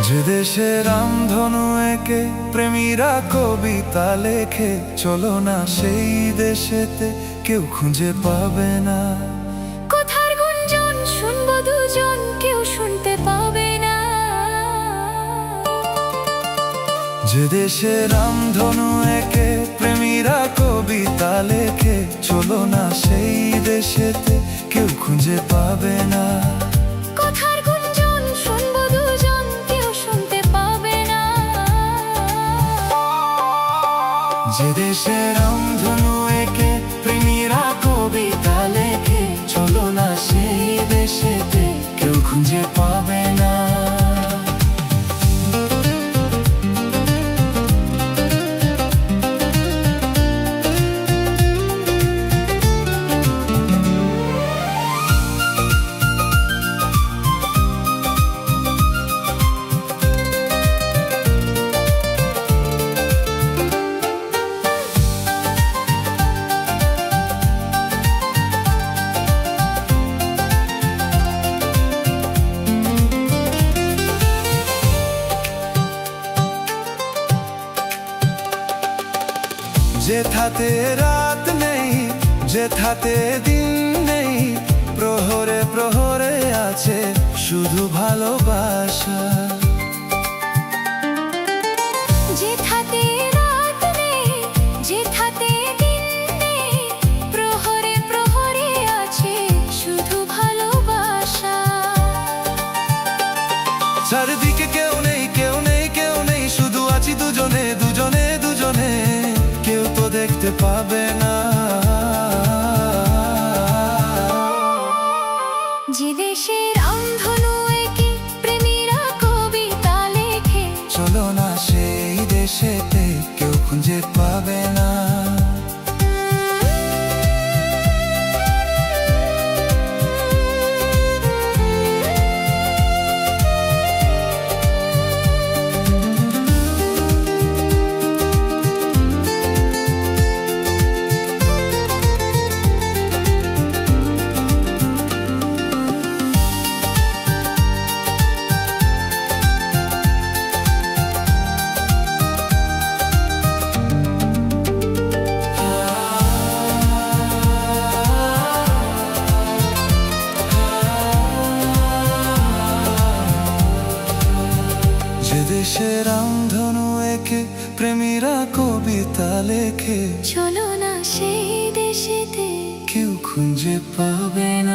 যে দেশে রামধনু এঁকে প্রেমীরা কবিতা লেখে, চলো না সেই দেশেতে, কেউ খুঁজে পাবে না। কথার গুঞ্জন শুনবো দুজন, কেউ শুনতে পাবে না। যে দেশে রামধনু এঁকে প্রেমীরা কবিতা লেখে, চলো না সেই দেশেতে, কেউ খুঁজে পাবে না। কথার গুঞ্জন শুনবো দুজন, কেউ শুনতে পাবে না। যে দেশে রামধনু এঁকে প্রেমীরা কবিতা লেখে, চলো না সেই দেশেতে, কেউ খুঁজে পাবে না। যেথাতে রাত নেই, যেথাতে দিন নেই, প্রহরে প্রহরে আছে শুধু ভালোবাসা। যেথাতে রাত নেই, যেথাতে দিন নেই, প্রহরে প্রহরে আছে শুধু ভালোবাসা। চারিদিকে কেউ নেই, কেউ নেই, কেউ নেই, শুধু আছি দুজনে, দুজনে, দুজনে, কেউ তো দেখতে পাবে না। যে দেশে রামধনু এঁকে প্রেমীরা কবিতা লেখে, চলো না সেই দেশেতে, কেউ খুঁজে পাবে না। যে দেশে রামধনু এঁকে প্রেমীরা কবিতা লেখে, চলো না সেই দেশেতে, কেউ খুঁজে পাবে না।